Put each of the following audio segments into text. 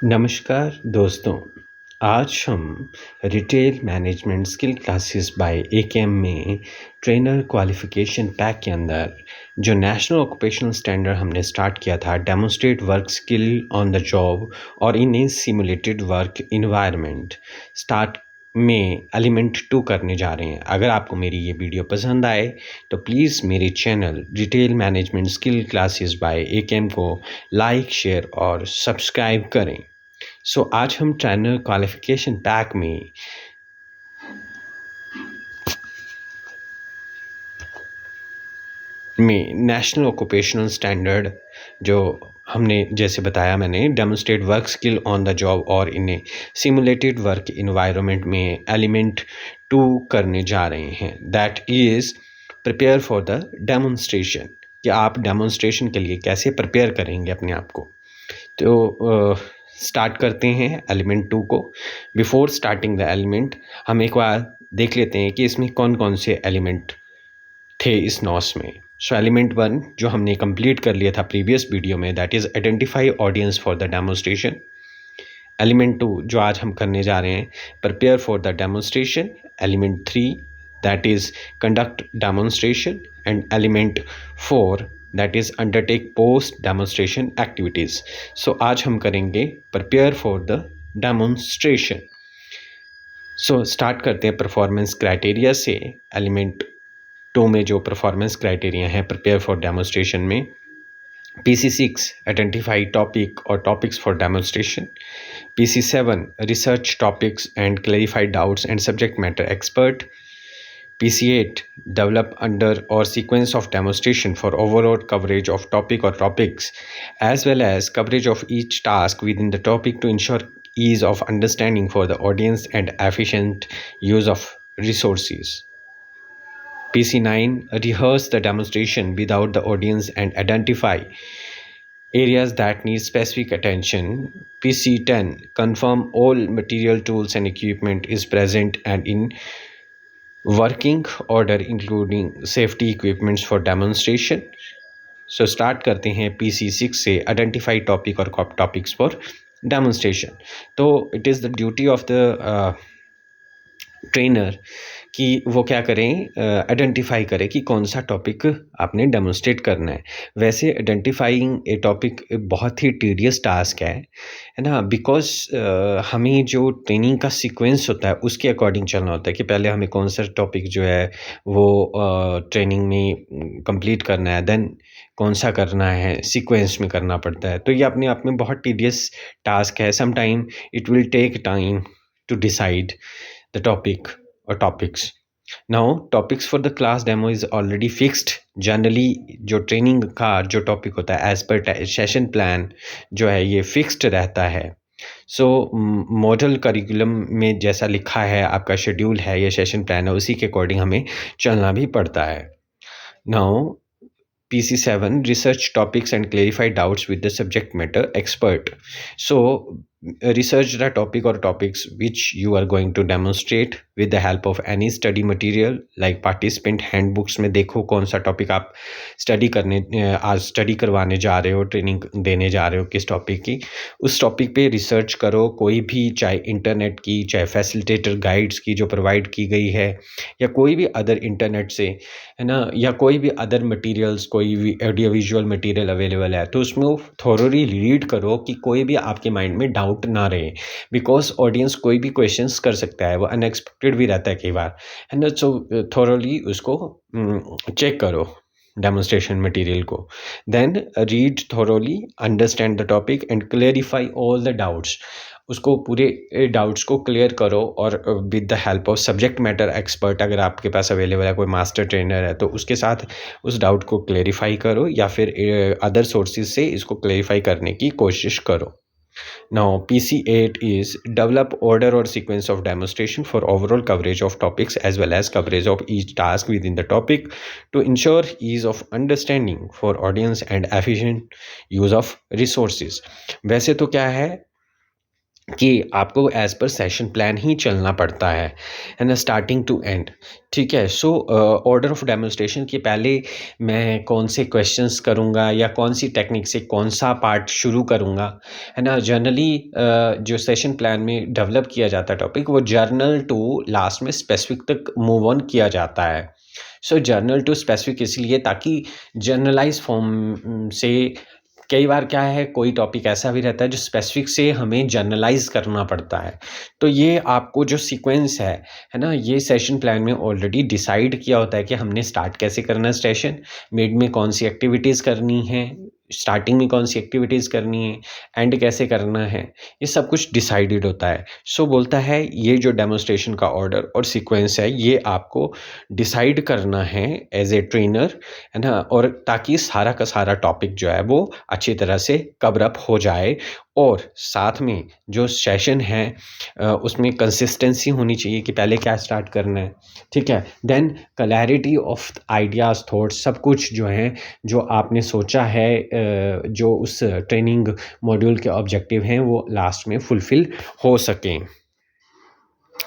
नमस्कार दोस्तों, आज हम retail management skill classes bye AKM में ट्रेनर क्वालिफिकेशन पैक के अंदर जो नेशनल ऑक्यूपेशनल स्टैंडर्ड हमने स्टार्ट किया था, demonstrate work skill on the job और इन ए सिमुलेटेड वर्क इन्वायरमेंट स्टार्ट में एलिमेंट 2 करने जा रहे हैं। अगर आपको मेरी ये वीडियो पसंद आए तो प्लीज़ मेरे channel retail management skill classes bye AKM को लाइक, शेयर और सब्सक्राइब करें। आज हम ट्रेनर क्वालिफिकेशन पैक में नेशनल ऑक्यूपेशनल स्टैंडर्ड जो हमने जैसे बताया मैंने demonstrate work skill on the job और इन्हें सिमुलेटेड वर्क इन्वायरमेंट में एलिमेंट 2 करने जा रहे हैं। That is prepare for the demonstration कि आप डेमोन्स्ट्रेशन के लिए कैसे प्रिपेयर करेंगे अपने आप को। तो स्टार्ट करते हैं एलिमेंट 2 को। बिफोर स्टार्टिंग द एलिमेंट हम एक बार देख लेते हैं कि इसमें कौन कौन से एलिमेंट थे इस नॉस में। एलिमेंट 1 जो हमने कंप्लीट कर लिया था प्रीवियस वीडियो में, that is identify audience for the demonstration. Element 2 जो आज हम करने जा रहे हैं, prepare for the demonstration. Element 3 that is conduct demonstration and element 4 that is undertake post demonstration activities. आज हम करेंगे prepare for the demonstration. Start करते हैं परफॉर्मेंस क्राइटेरिया से। एलिमेंट 2 में जो परफॉर्मेंस क्राइटेरिया हैं प्रिपेयर फॉर डेमोन्स्ट्रेशन में, PC6 आइडेंटिफाई टॉपिक और topics for demonstration, PC7 research topics and clarify doubts and subject matter expert, PC8 develop under or sequence of demonstration for overall coverage of topic or topics as well as coverage of each task within the topic to ensure ease of understanding for the audience and efficient use of resources. PC9 rehearse the demonstration without the audience and identify areas that need specific attention. PC10 confirm all material, tools and equipment is present and in working order including safety equipments for demonstration. Start करते हैं PC6 से identify topic और topics for demonstration. तो it is the duty of the trainer कि वो क्या करें, identify करें कि कौन सा टॉपिक आपने डेमोन्स्ट्रेट करना है। वैसे आइडेंटिफाइंग ए टॉपिक बहुत ही टीडियस टास्क है ना, बिकॉज हमें जो ट्रेनिंग का सीक्वेंस होता है उसके अकॉर्डिंग चलना होता है कि पहले हमें कौन सा टॉपिक जो है वो ट्रेनिंग में कंप्लीट करना है, देन कौन सा करना है, सीक्वेंस में करना पड़ता है। तो ये अपने आप में बहुत टीडियस टास्क है। Some time it will take time to decide the topic or topics. Now topics for the class demo is already fixed. Generally जो ट्रेनिंग का जो टॉपिक होता है एज पर सेशन प्लान जो है ये फिक्स्ड रहता है। मॉडल करिकुलम में जैसा लिखा है आपका शेड्यूल है, ये सेशन प्लान है, उसी के अकॉर्डिंग हमें चलना भी पड़ता है। Now PC7 research topics and clarify doubts with the subject matter expert. Research the topic or topics which you are going to demonstrate with the help of any study material like participant handbooks में देखो कौन सा topic आप आज study करवाने जा रहे हो, ट्रेनिंग देने जा रहे हो किस टॉपिक की, उस टॉपिक पे रिसर्च करो। कोई भी, चाहे इंटरनेट की, चाहे फैसिलिटेटर गाइड्स की जो प्रोवाइड की गई है, या कोई भी अदर इंटरनेट से, है ना, या कोई भी अदर मटेरियल्स, कोई भी ऑडियो विजुअल मटेरियल अवेलेबल है तो उसमें थोरोली रीड करो कि कोई भी आपके माइंड में डाउट ना रहे, बिकॉज ऑडियंस कोई भी क्वेश्चंस कर सकता है, वो अनएक्सपेक्टेड भी रहता है कई बार, है ना। थोरोली उसको चेक करो डेमोन्स्ट्रेशन मटेरियल को, then read thoroughly, understand the topic and clarify all the doubts. उसको पूरे डाउट्स को क्लियर करो और with the help of subject matter expert, अगर आपके पास अवेलेबल है कोई मास्टर ट्रेनर है तो उसके साथ उस डाउट को क्लेरिफाई करो, या फिर अदर सोर्सेज से इसको क्लेरिफाई करने की कोशिश करो। Now PC8 is develop order or sequence of demonstration for overall coverage of topics as well as coverage of each task within the topic to ensure ease of understanding for audience and efficient use of resources. वैसे तो क्या है कि आपको as per session plan ही चलना पड़ता है ना, स्टार्टिंग टू एंड। ठीक है, सो ऑर्डर ऑफ डेमोन्स्ट्रेशन के पहले मैं कौन से क्वेश्चंस करूँगा या कौन सी टेक्निक से कौन सा पार्ट शुरू करूँगा, है ना। जनरली जो सेशन प्लान में डेवलप किया जाता है टॉपिक, वो जर्नल टू लास्ट में स्पेसिफिक तक मूव ऑन किया जाता है। सो जर्नल टू स्पेसिफिक इसलिए ताकि जनरलाइज फॉर्म से कई बार क्या है, कोई टॉपिक ऐसा भी रहता है जो स्पेसिफिक से हमें जनरलाइज करना पड़ता है। तो ये आपको जो सीक्वेंस है ना, ये सेशन प्लान में ऑलरेडी डिसाइड किया होता है कि हमने स्टार्ट कैसे करना है सेशन, मिड में कौन सी एक्टिविटीज़ करनी है, स्टार्टिंग में कौन सी एक्टिविटीज़ करनी है, एंड कैसे करना है, ये सब कुछ डिसाइडेड होता है। सो बोलता है ये जो डेमोन्स्ट्रेशन का ऑर्डर और सीक्वेंस है, ये आपको डिसाइड करना है एज ए ट्रेनर, है ना, और ताकि सारा का सारा टॉपिक जो है वो अच्छी तरह से कवर अप हो जाए। और साथ में जो सेशन है उसमें कंसिस्टेंसी होनी चाहिए कि पहले क्या स्टार्ट करना है। ठीक है, then clarity of ideas, thoughts, सब कुछ जो है, जो आपने सोचा है, जो उस ट्रेनिंग मॉड्यूल के ऑब्जेक्टिव हैं, वो लास्ट में फुलफिल हो सकें।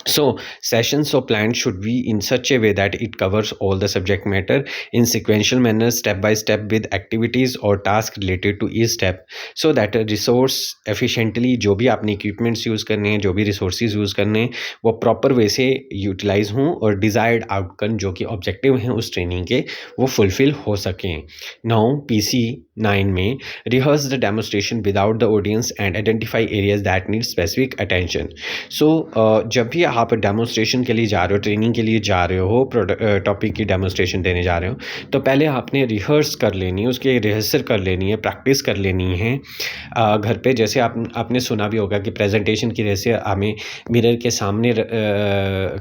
So sessions or plans should be in such a way that it covers all the subject matter in sequential manner, step by step, with activities or tasks related to each step, so that a resource efficiently, जो भी आपने equipments use करने हैं, जो भी resources use करने हैं, वो proper way से utilize हों और desired outcome जो कि objective हैं उस training के, वो fulfill हो सकें। Now PC 9 में rehearse the demonstration without the audience and identify areas that need specific attention। So जब भी आप डेमोन्स्ट्रेशन के लिए जा रहे हो, ट्रेनिंग के लिए जा रहे हो, टॉपिक की डेमोन्स्ट्रेशन देने जा रहे हो, तो पहले आपने रिहर्स कर लेनी है, उसकी रिहर्सल कर लेनी है, प्रैक्टिस कर लेनी है घर पे। जैसे आपने सुना भी होगा कि प्रेजेंटेशन की रिहर्सल हमें मिरर के सामने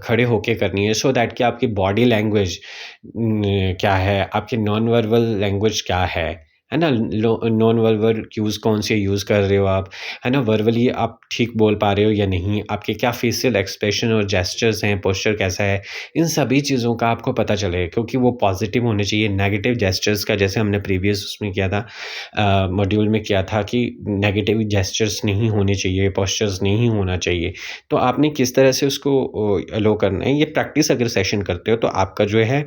खड़े होके करनी है, सो दैट कि आपकी बॉडी लैंग्वेज क्या है, आपकी नॉन वर्बल लैंग्वेज क्या है ना, नॉन वर्बल क्यूज़ कौन से यूज़ कर रहे हो आप, है ना, वर्बली आप ठीक बोल पा रहे हो या नहीं, आपके क्या फेशियल एक्सप्रेशन और जेस्चर्स हैं, पोस्चर कैसा है, इन सभी चीज़ों का आपको पता चलेगा, क्योंकि वो पॉजिटिव होने चाहिए। नेगेटिव जेस्चर्स का, जैसे हमने प्रीवियस उसमें किया था, मॉड्यूल में किया था कि नेगेटिव जेस्चर्स नहीं होने चाहिए, पोस्चर्स नहीं होना चाहिए। तो आपने किस तरह से उसको अलो करना है, ये प्रैक्टिस अगर सेशन करते हो तो आपका जो है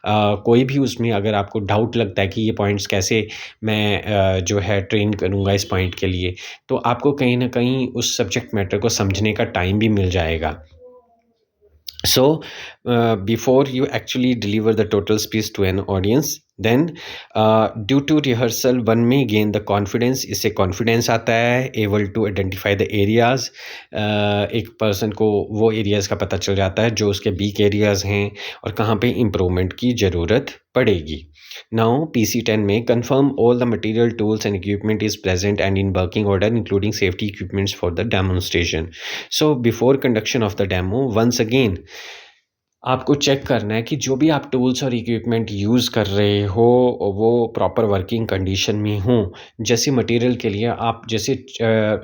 कोई भी उसमें अगर आपको डाउट लगता है कि ये पॉइंट्स कैसे मैं जो है ट्रेन करूँगा इस पॉइंट के लिए, तो आपको कहीं न कहीं उस सब्जेक्ट मैटर को समझने का टाइम भी मिल जाएगा। So before you actually deliver the total speech to an audience, then due to rehearsal one may gain the confidence। इससे कॉन्फिडेंस आता है, able to identify the areas। एक पर्सन को वो एरियाज़ का पता चल जाता है जो उसके वीक एरियाज़ हैं और कहाँ पे इम्प्रूवमेंट की ज़रूरत पड़ेगी। Now PC10 में confirm all the material, tools and equipment is present and in working order, including safety equipments for the demonstration। So before conduction of the demo, once again आपको check करना है कि जो भी आप टूल्स और equipment use कर रहे हो वो प्रॉपर वर्किंग कंडीशन में हों। जैसे मटेरियल के लिए आप जैसे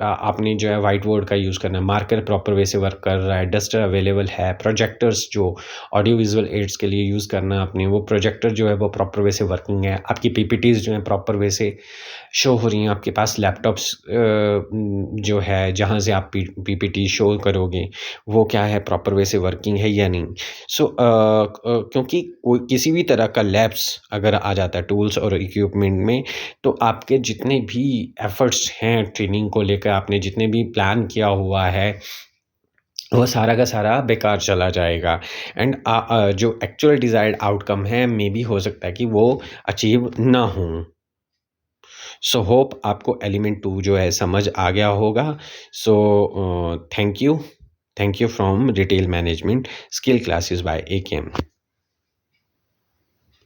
आपने जो है वाइट बोर्ड का यूज़ करना है, मार्कर प्रॉपर वे से वर्क कर रहा है, डस्टर अवेलेबल है, प्रोजेक्टर्स जो ऑडियो विजुअल एड्स के लिए यूज़ करना है आपने, वो प्रोजेक्टर जो है वो प्रॉपर वे से वर्किंग है, आपकी पीपीटीज़ जो हैं प्रॉपर वे से शो हो रही हैं, आपके पास लैपटॉप्स जो है जहाँ से आप पीपीटी शो करोगे वो क्या है, प्रॉपर वे से वर्किंग है या नहीं। सो क्योंकि कोई किसी भी तरह का लैप्स अगर आ जाता है टूल्स और इक्विपमेंट में, तो आपके जितने भी एफर्ट्स हैं ट्रेनिंग को लेकर, आपने जितने भी प्लान किया हुआ है, वो सारा का सारा बेकार चला जाएगा। एंड जो एक्चुअल डिज़ायर्ड आउटकम है, मे बी हो सकता है कि वो अचीव ना हो। सो होप आपको एलिमेंट 2 जो है समझ आ गया होगा। So thank you from retail management skill classes bye AKM।